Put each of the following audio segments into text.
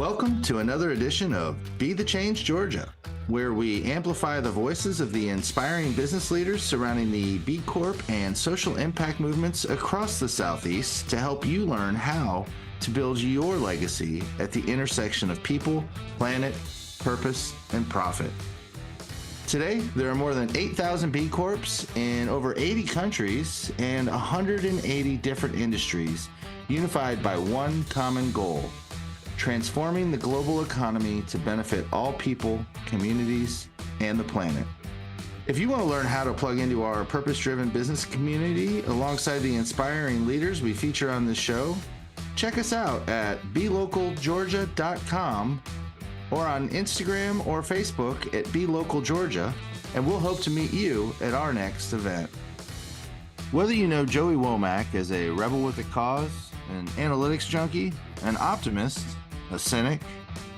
Welcome to another edition of Be the Change Georgia, where we amplify the voices of the inspiring business leaders surrounding the B Corp and social impact movements across the Southeast to help you learn how to build your legacy at the intersection of people, planet, purpose, and profit. Today, there are more than 8,000 B Corps in over 80 countries and 180 different industries, unified by one common goal: transforming the global economy to benefit all people, communities, and the planet. If you want to learn how to plug into our purpose-driven business community alongside the inspiring leaders we feature on this show, check us out at belocalgeorgia.com or on Instagram or Facebook at belocalgeorgia, and we'll hope to meet you at our next event. Whether you know Joey Womack as a rebel with a cause, an analytics junkie, an optimist, a cynic,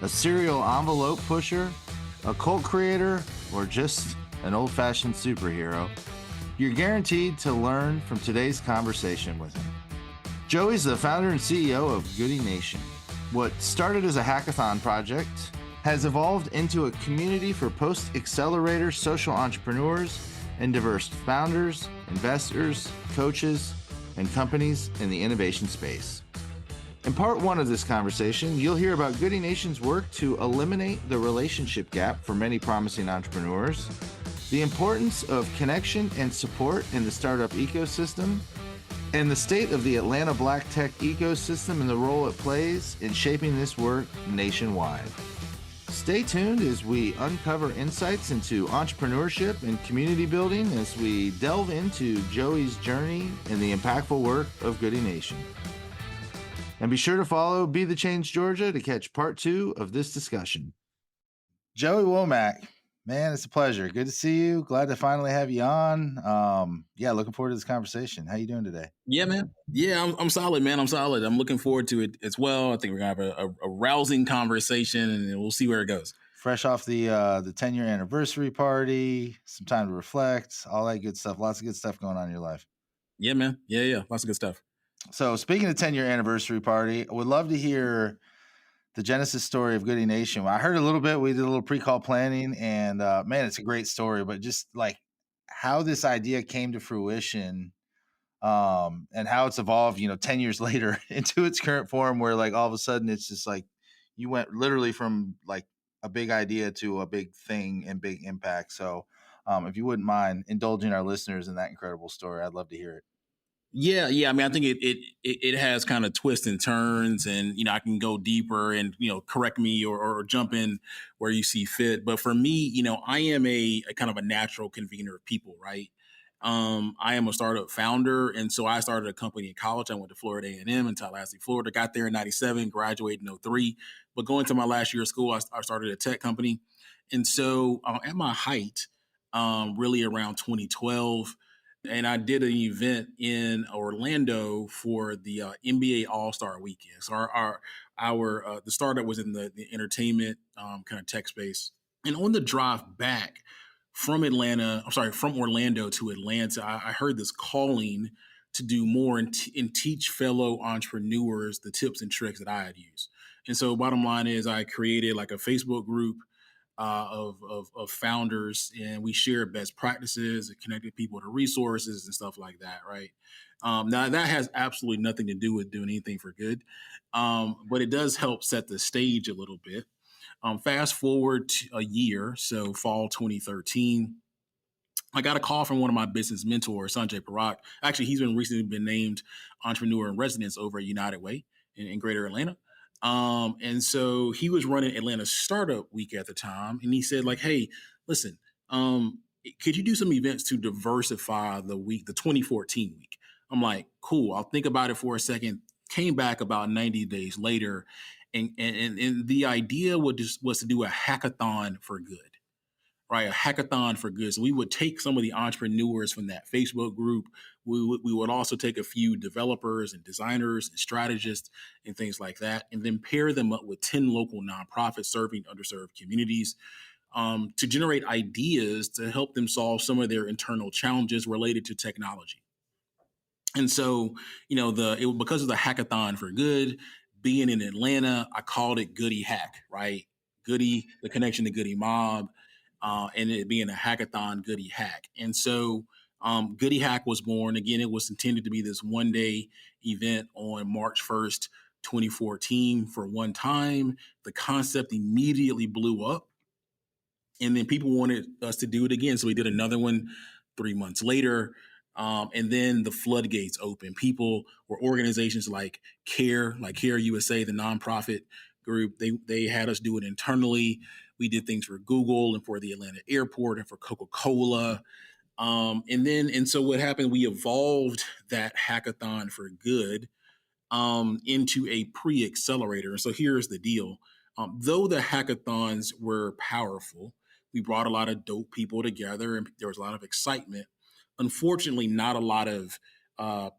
a serial envelope pusher, a cult creator, or just an old-fashioned superhero, you're guaranteed to learn from today's conversation with him. Joey's the founder and CEO of Goodie Nation. What started as a hackathon project has evolved into a community for post-accelerator social entrepreneurs and diverse founders, investors, coaches, and companies in the innovation space. In part one of this conversation, you'll hear about Goodie Nation's work to eliminate the relationship gap for many promising entrepreneurs, the importance of connection and support in the startup ecosystem, and the state of the Atlanta Black tech ecosystem and the role it plays in shaping this work nationwide. Stay tuned as we uncover insights into entrepreneurship and community building as we delve into Joey's journey in the impactful work of Goodie Nation. And be sure to follow Be the Change Georgia to catch part two of this discussion. Joey Womack, man, it's a pleasure. Good to see you. Glad to finally have you on. Looking forward to this conversation. How you doing today? Yeah, man. Yeah, I'm solid, man. I'm solid. I'm looking forward to it as well. I think we're gonna have a rousing conversation, and we'll see where it goes. Fresh off the 10-year anniversary party, some time to reflect, all that good stuff. Lots of good stuff going on in your life. Yeah, man. Yeah. Lots of good stuff. So speaking of 10-year anniversary party, I would love to hear the genesis story of Goodie Nation. I heard a little bit. We did a little pre-call planning, and man, it's a great story. But just like how this idea came to fruition, and how it's evolved, 10 years later into its current form, where like all of a sudden it's just like you went literally from like a big idea to a big thing and big impact. So if you wouldn't mind indulging our listeners in that incredible story, I'd love to hear it. Yeah. I mean, I think it has kind of twists and turns, and I can go deeper and correct me or jump in where you see fit. But for me, I am a kind of a natural convener of people, right? I am a startup founder, and so I started a company in college. I went to Florida A&M in Tallahassee, Florida. Got there in '97, graduated in '03. But going to my last year of school, I started a tech company, and so at my height, really around 2012. And I did an event in Orlando for the NBA All-Star Weekend. So our the startup was in the entertainment kind of tech space. And on the drive back from Orlando to Atlanta, I heard this calling to do more and teach fellow entrepreneurs the tips and tricks that I had used. And so bottom line is I created like a Facebook group of founders, and we share best practices and connected people to resources and stuff like that, right? Now that has absolutely nothing to do with doing anything for good, but it does help set the stage a little bit. Fast forward to a year, so fall 2013, I got a call from one of my business mentors, Sanjay Parak. Actually, he's recently been named Entrepreneur in Residence over at United Way in Greater Atlanta. And so he was running Atlanta Startup Week at the time. And he said like, hey, listen, could you do some events to diversify the week, the 2014 week? I'm like, cool. I'll think about it for a second. Came back about 90 days later. And the idea was to do a hackathon for good, right? A hackathon for good. So we would take some of the entrepreneurs from that Facebook group. We would also take a few developers and designers and strategists and things like that, and then pair them up with 10 local nonprofits serving underserved communities to generate ideas to help them solve some of their internal challenges related to technology. And so, because of the hackathon for good, being in Atlanta, I called it Goodie Hack, right? Goodie, the connection to Goodie Mob, and it being a hackathon Goodie Hack. And so Goodie Hack was born. Again, it was intended to be this one day event on March 1st, 2014 for one time. The concept immediately blew up. And then people wanted us to do it again. So we did another one 3 months later. And then the floodgates opened. People or organizations like Care USA, the nonprofit group, they had us do it internally. We did things for Google and for the Atlanta airport and for Coca-Cola. And so what happened, we evolved that hackathon for good into a pre-accelerator. And so here's the deal. Though the hackathons were powerful, we brought a lot of dope people together and there was a lot of excitement. Unfortunately, not a lot of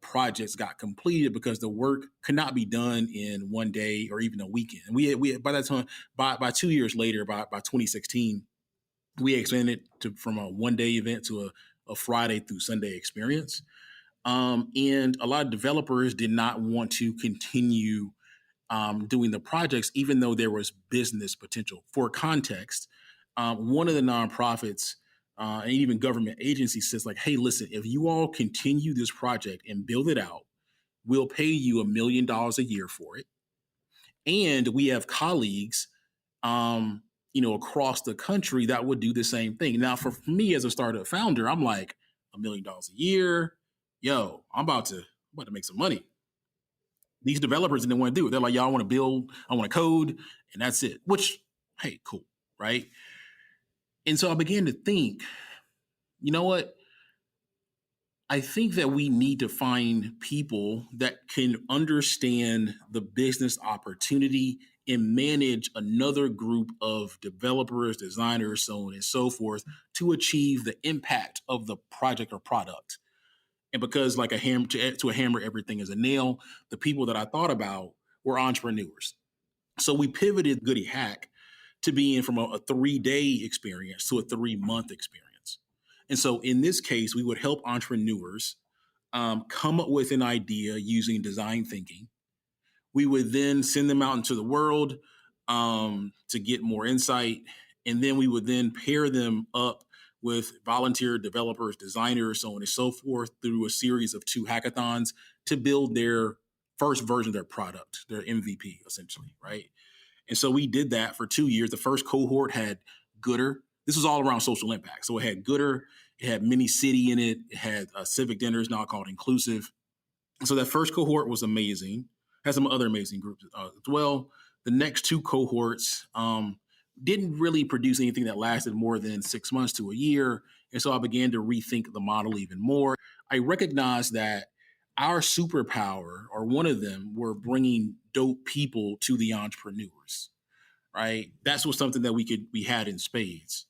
projects got completed because the work could not be done in one day or even a weekend. And we had, by that time, by 2 years later, by 2016, we expanded from a one-day event to a Friday through Sunday experience. And a lot of developers did not want to continue doing the projects, even though there was business potential. For context, one of the nonprofits and even government agencies says like, hey, listen, if you all continue this project and build it out, we'll pay you $1 million a year for it. And we have colleagues, across the country that would do the same thing. Now, for me as a startup founder, I'm like, $1 million a year, yo, I'm about to make some money. These developers didn't want to do it. They're like, y'all want to build, I want to code, and that's it. Which, hey, cool, right? And so I began to think, you know what? I think that we need to find people that can understand the business opportunity and manage another group of developers, designers, so on and so forth, to achieve the impact of the project or product. And because like a hammer to a hammer, everything is a nail, the people that I thought about were entrepreneurs. So we pivoted Goodie Hack to being from a 3-day experience to a 3-month experience. And so in this case, we would help entrepreneurs come up with an idea using design thinking. We would then send them out into the world to get more insight. And then we would then pair them up with volunteer developers, designers, so on and so forth, through a series of 2 hackathons to build their first version of their product, their MVP, essentially, right? And so we did that for 2 years. The first cohort had Gooder. This was all around social impact. So it had Gooder, it had Mini City in it, it had civic dinners, now called Inclusive. So that first cohort was amazing. Had some other amazing groups as well. The next 2 cohorts didn't really produce anything that lasted more than 6 months to a year. And so I began to rethink the model even more. I recognized that our superpower, or one of them, were bringing dope people to the entrepreneurs, right? That's was something that we had in spades.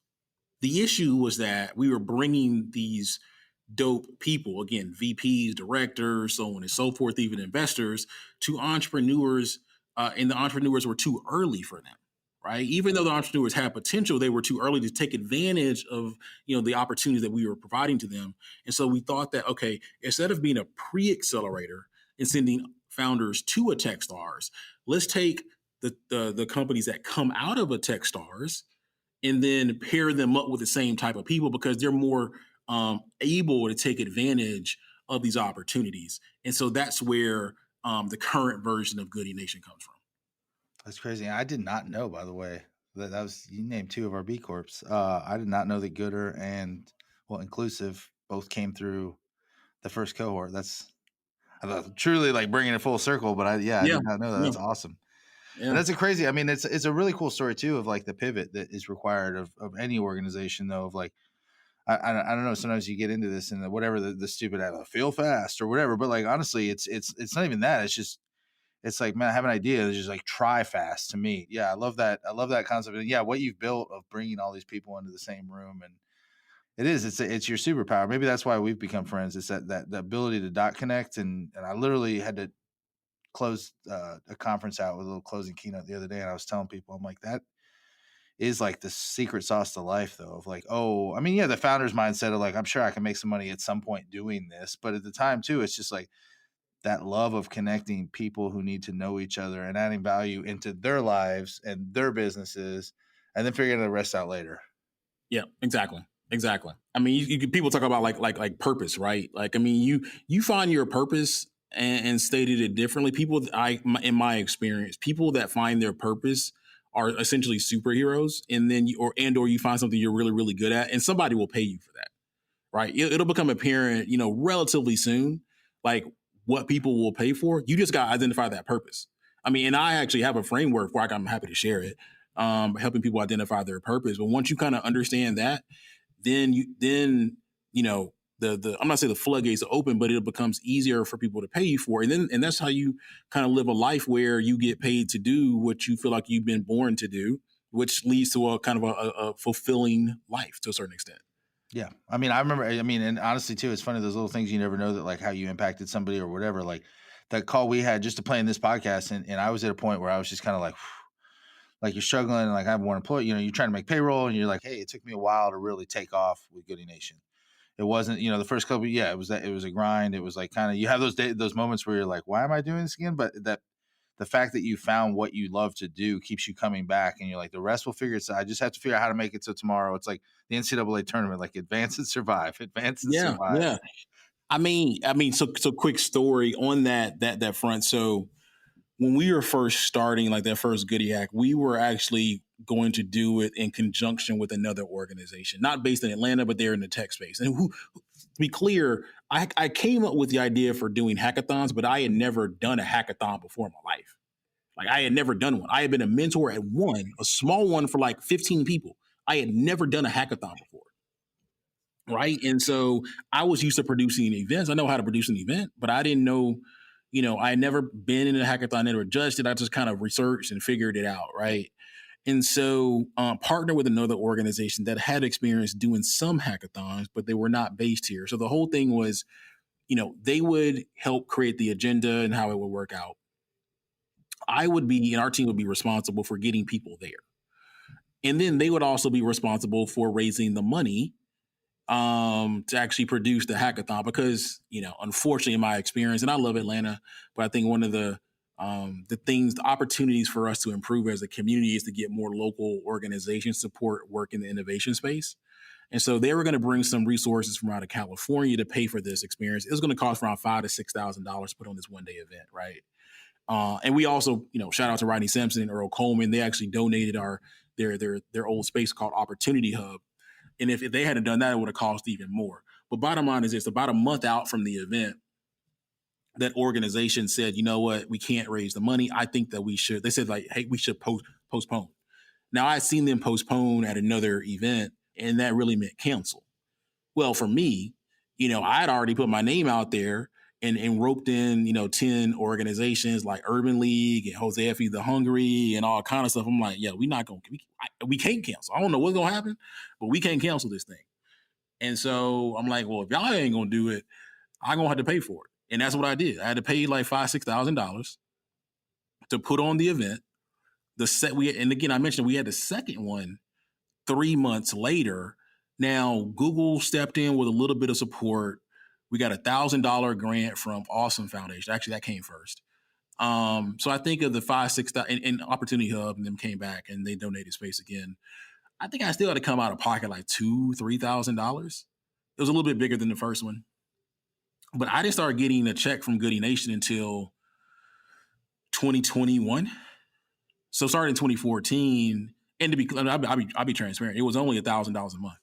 The issue was that we were bringing these dope people, again, VPs, directors, so on and so forth, even investors, to entrepreneurs, and the entrepreneurs were too early for them, right? Even though the entrepreneurs had potential, they were too early to take advantage of the opportunities that we were providing to them. And so we thought that, okay, instead of being a pre-accelerator and sending founders to a Techstars, let's take the companies that come out of a Techstars and then pair them up with the same type of people because they're more able to take advantage of these opportunities. And so that's where the current version of Goodie Nation comes from. That's crazy. I did not know, by the way, that was you named 2 of our B Corps. I did not know that Gooder and Inclusive both came through the first cohort. That's truly like bringing it full circle. But I did not know that. That's awesome. Yeah. And that's a crazy. I mean, it's a really cool story too of like the pivot that is required of any organization though. Of like, I don't know. Sometimes you get into this and whatever the stupid feel fast or whatever. But like honestly, it's not even that. It's just. It's like, man, I have an idea. It's just like try fast to me. Yeah, I love that. I love that concept. And yeah, what you've built of bringing all these people into the same room, and it's your superpower. Maybe that's why we've become friends. It's that the ability to dot connect. And I literally had to close a conference out with a little closing keynote the other day, and I was telling people, I'm like, that is like the secret sauce to life, though. Of like, oh, I mean, yeah, the founder's mindset of like, I'm sure I can make some money at some point doing this, but at the time too, it's just like that love of connecting people who need to know each other and adding value into their lives and their businesses, and then figuring the rest out later. Yeah, exactly. Exactly. I mean, people talk about like purpose, right? Like, I mean, you find your purpose and stated it differently. People, in my experience, people that find their purpose are essentially superheroes, and then or you find something you're really really good at, and somebody will pay you for that, right? It'll become apparent, relatively soon, like what people will pay for. You just got to identify that purpose. I mean, and I actually have a framework where I'm happy to share it, helping people identify their purpose. But once you kind of understand that, then the I'm not saying the floodgates are open, but it becomes easier for people to pay you for. And that's how you kind of live a life where you get paid to do what you feel like you've been born to do, which leads to a kind of a fulfilling life to a certain extent. Yeah. I mean, and honestly too, it's funny, those little things you never know that like how you impacted somebody or whatever. Like that call we had just to play in this podcast. And I was at a point where I was just kind of like you're struggling and like I have one employee, you're trying to make payroll and you're like, hey, it took me a while to really take off with Goodie Nation. It wasn't, the first couple, it was a grind. It was like kind of, you have those moments where you're like, why am I doing this again? But the fact that you found what you love to do keeps you coming back, and you're like, the rest will figure itself. I just have to figure out how to make it so tomorrow. It's like the NCAA tournament, like advance and survive, advance and Yeah, survive. yeah. I mean, so quick story on that front. So when we were first starting, like that first Goodie Hack, we were actually going to do it in conjunction with another organization, not based in Atlanta, but they're in the tech space. And to be clear, I came up with the idea for doing hackathons, but I had never done a hackathon before in my life. Like I had never done one. I had been a mentor at one, a small one for like 15 people. I had never done a hackathon before. Right. And so I was used to producing events. I know how to produce an event, but I didn't know, I had never been in a hackathon, never judged it. I just kind of researched and figured it out. Right. And so partner with another organization that had experience doing some hackathons, but they were not based here. So the whole thing was, they would help create the agenda and how it would work out. And our team would be responsible for getting people there. And then they would also be responsible for raising the money to actually produce the hackathon, because unfortunately in my experience, and I love Atlanta, but I think one of the opportunities for us to improve as a community is to get more local organizations support work in the innovation space. And so they were going to bring some resources from out of California to pay for this experience. It was going to cost around $5,000 to $6,000 to put on this one day event, right? And we also, shout out to Rodney Sampson and Earl Coleman. They actually donated their old space called Opportunity Hub. And if they hadn't done that, it would have cost even more. But bottom line is this: about a month out from the event, that organization said, you know what, we can't raise the money. I think that we should. They said, like, hey, we should postpone. Now, I'd seen them postpone at another event, and that really meant cancel. Well, for me, I'd already put my name out there and roped in, 10 organizations like Urban League and Jose Feed the Hungry and all kind of stuff. I'm like, yeah, we can't cancel. I don't know what's going to happen, but we can't cancel this thing. And so I'm like, well, if y'all ain't going to do it, I'm going to have to pay for it. And that's what I did. I had to pay like $5,000, $6,000 to put on the event. And again, I mentioned we had the second one 3 months later. Now, Google stepped in with a little bit of support. We got $1,000 grant from Awesome Foundation. Actually, that came first. So I think of the 5,000, 6,000 and Opportunity Hub, and them came back and they donated space again. I think I still had to come out of pocket like $2,000-$3,000. It was a little bit bigger than the first one, but I didn't start getting a check from Goodie Nation until 2021. So starting in 2014, and to be, I'll be transparent, it was only $1,000 a month,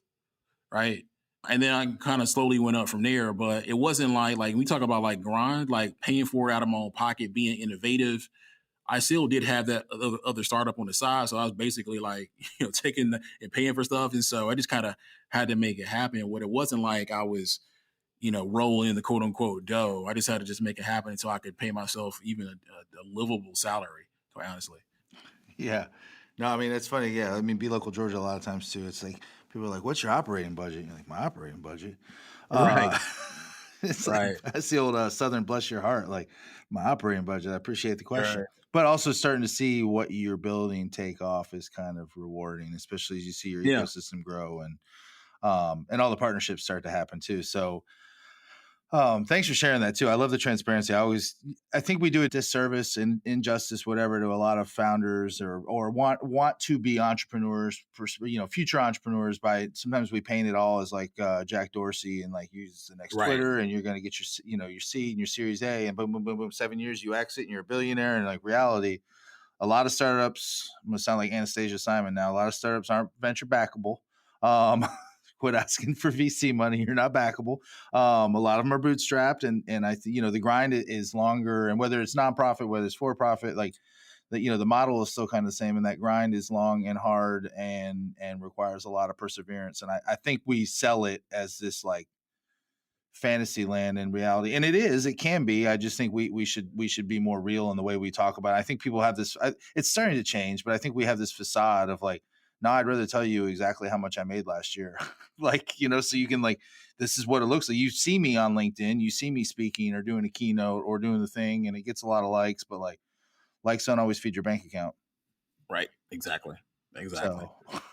right? And then I kind of slowly went up from there, but it wasn't like we talk about like grind, like paying for it out of my own pocket, being innovative. I still did have that other startup on the side. So I was basically like, taking and paying for stuff. And so I just kind of had to make it happen. What it wasn't like I was, rolling in the quote unquote dough. I just had to just make it happen until I could pay myself even a livable salary, quite honestly. Yeah. No, I mean, it's funny. Yeah. I mean, Be Local Georgia, a lot of times too, it's like people are like, what's your operating budget? And you're like, my operating budget. Right. It's Right. like, that's the old Southern bless your heart. Like my operating budget. I appreciate the question, Right. but also starting to see what you're building take off is kind of rewarding, especially as you see your ecosystem grow and all the partnerships start to happen too. So, Thanks for sharing that too. I love the transparency. I think we do a disservice and injustice, whatever, to a lot of founders or want to be entrepreneurs, future entrepreneurs. By sometimes we paint it all as like Jack Dorsey and like use the next Right. Twitter, and you're going to get your seed and your Series A, and boom, boom, boom, boom. 7 years you exit and you're a billionaire. And like reality, a lot of startups. I'm gonna sound like Anastasia Simon now. A lot of startups aren't venture backable. Um, Quit asking for VC money. You're not backable. A lot of them are bootstrapped, and the grind is longer. And whether it's nonprofit, whether it's for profit, like the model is still kind of the same. And that grind is long and hard and requires a lot of perseverance. And I think we sell it as this like fantasy land in reality, and it can be. I just think we should be more real in the way we talk about it. I think people have this, it's starting to change, but I think we have this facade of like, no, I'd rather tell you exactly how much I made last year. Like, so you can like, this is what it looks like. You see me on LinkedIn, you see me speaking or doing a keynote or doing the thing, and it gets a lot of likes, but like likes don't always feed your bank account. Right. Exactly. So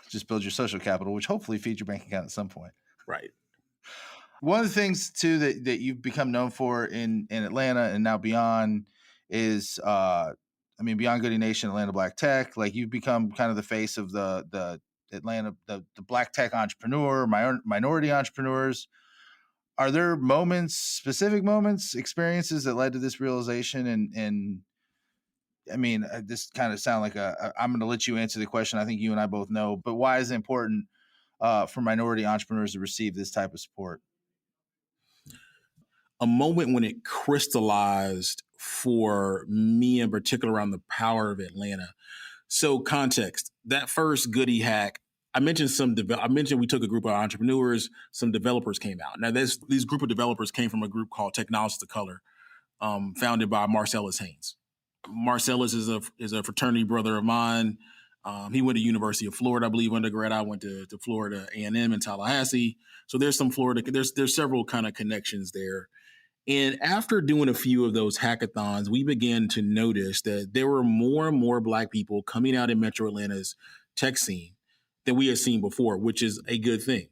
just build your social capital, which hopefully feeds your bank account at some point. Right. One of the things too that you've become known for in Atlanta and now beyond is beyond Goodie Nation, Atlanta Black Tech. Like you've become kind of the face of the Atlanta, the Black Tech entrepreneur, minority entrepreneurs. Are there specific moments, experiences that led to this realization? And this kind of sound like I'm going to let you answer the question. I think you and I both know, but why is it important for minority entrepreneurs to receive this type of support? A moment when it crystallized for me in particular around the power of Atlanta. So context, that first Goodie hack, I mentioned we took a group of entrepreneurs, some developers came out. Now these group of developers came from a group called Technologists of Color, founded by Marcellus Haynes. Marcellus is a fraternity brother of mine. He went to University of Florida, I believe, undergrad. I went to Florida A&M in Tallahassee. So there's some Florida, there's several kind of connections there. And after doing a few of those hackathons, we began to notice that there were more and more Black people coming out in Metro Atlanta's tech scene than we had seen before, which is a good thing,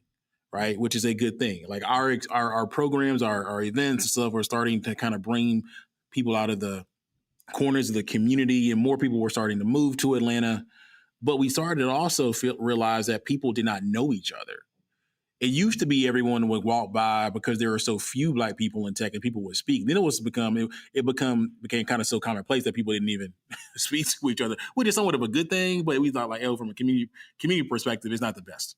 right? Which is a good thing. Like our programs, our events and stuff were starting to kind of bring people out of the corners of the community, and more people were starting to move to Atlanta. But we started to also realize that people did not know each other. It used to be everyone would walk by because there were so few Black people in tech and people would speak. Then it became kind of so commonplace that people didn't even speak to each other, which is somewhat of a good thing. But we thought like, from a community perspective, it's not the best.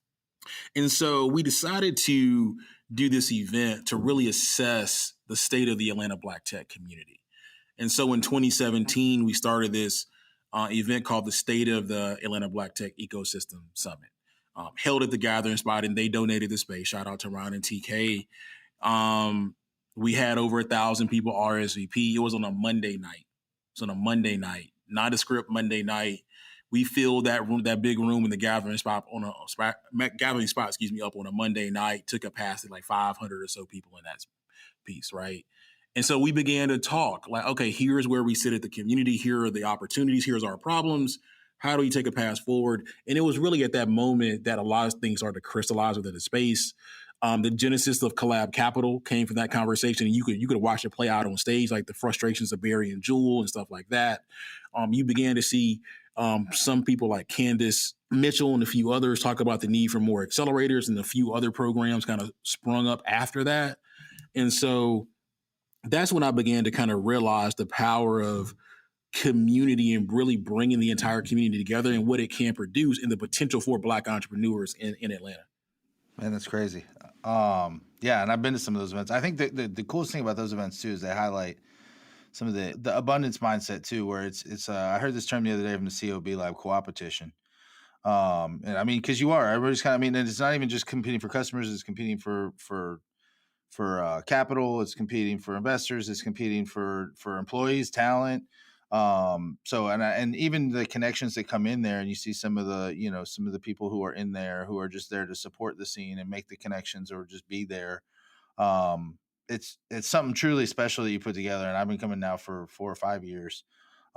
And so we decided to do this event to really assess the state of the Atlanta Black tech community. And so in 2017, we started this event called the State of the Atlanta Black Tech Ecosystem Summit. Held at the Gathering Spot, and they donated the space. Shout out to Ron and TK. We had over 1,000 people RSVP. It was on a Monday night. So on a Monday night, not a script Monday night. We filled that room, that big room in the Gathering Spot up on a Monday night. Took capacity like 500 or so people in that piece, right? And so we began to talk like, okay, here's where we sit at the community. Here are the opportunities. Here's our problems. How do we take a path forward? And it was really at that moment that a lot of things started to crystallize within the space. The genesis of Collab Capital came from that conversation, and you could watch it play out on stage, like the frustrations of Barry and Jewel and stuff like that. You began to see some people like Candace Mitchell and a few others talk about the need for more accelerators, and a few other programs kind of sprung up after that. And so that's when I began to kind of realize the power of community and really bringing the entire community together and what it can produce and the potential for Black entrepreneurs in Atlanta. Man, that's crazy. Yeah, and I've been to some of those events. I think the coolest thing about those events too is they highlight some of the abundance mindset too, where it's I heard this term the other day from the CEO of B-Lab, co-opetition. And I mean, because everybody's kind of, and it's not even just competing for customers, it's competing for capital, it's competing for investors, it's competing for employees, talent. And even the connections that come in there, and you see some of the people who are in there who are just there to support the scene and make the connections or just be there. It's something truly special that you put together. And I've been coming now for 4 or 5 years.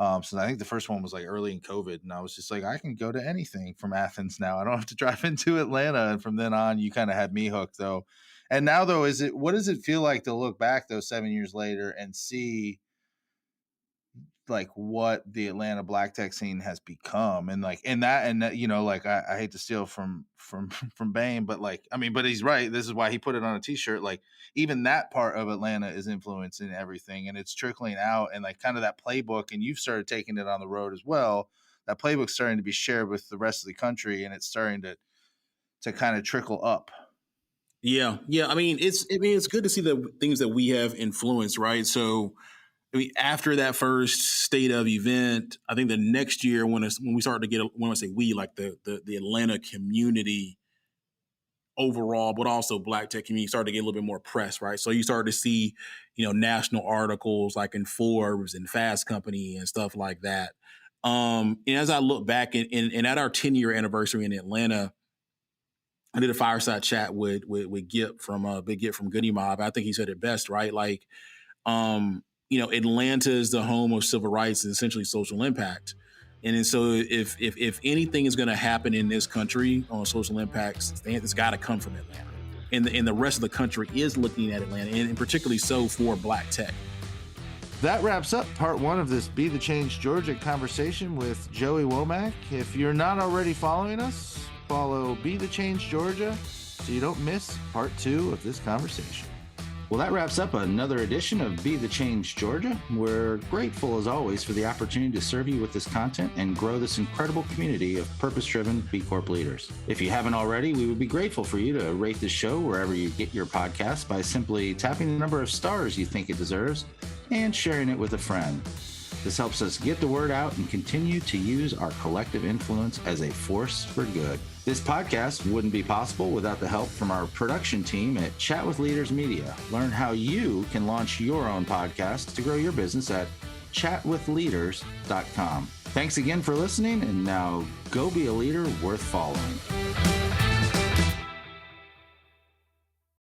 So I think the first one was like early in COVID, and I was just like, I can go to anything from Athens now. I don't have to drive into Atlanta. And from then on, you kind of had me hooked though. And now though, what does it feel like to look back though 7 years later and see like what the Atlanta black tech scene has become, and like and that, you know, like I hate to steal from from Bain, but like I mean, but he's right. This is why he put it on a t-shirt. Like even that part of Atlanta is influencing everything, and it's trickling out, and like kind of that playbook, and you've started taking it on the road as well. That playbook's starting to be shared with the rest of the country, and it's starting to kind of trickle up. Yeah. I mean, it's good to see the things that we have influenced, right? So I mean, after that first state of event, I think the next year when we started to get, when I say we, like the Atlanta community overall, but also black tech community started to get a little bit more press, right? So you started to see, you know, national articles like in Forbes and Fast Company and stuff like that. And as I look back and at our 10-year anniversary in Atlanta, I did a fireside chat with Gip from Big Gip from Goodie Mob. I think he said it best, right? Like, you know, Atlanta is the home of civil rights and essentially social impact. And so if anything is going to happen in this country on social impacts, it's got to come from Atlanta. And the rest of the country is looking at Atlanta, and particularly so for black tech. That wraps up part 1 of this Be the Change Georgia conversation with Joey Womack. If you're not already following us, follow Be the Change Georgia so you don't miss part 2 of this conversation. Well, that wraps up another edition of Be the Change Georgia. We're grateful, as always, for the opportunity to serve you with this content and grow this incredible community of purpose-driven B Corp leaders. If you haven't already, we would be grateful for you to rate this show wherever you get your podcasts by simply tapping the number of stars you think it deserves and sharing it with a friend. This helps us get the word out and continue to use our collective influence as a force for good. This podcast wouldn't be possible without the help from our production team at Chat with Leaders Media. Learn how you can launch your own podcast to grow your business at chatwithleaders.com. Thanks again for listening, and now go be a leader worth following.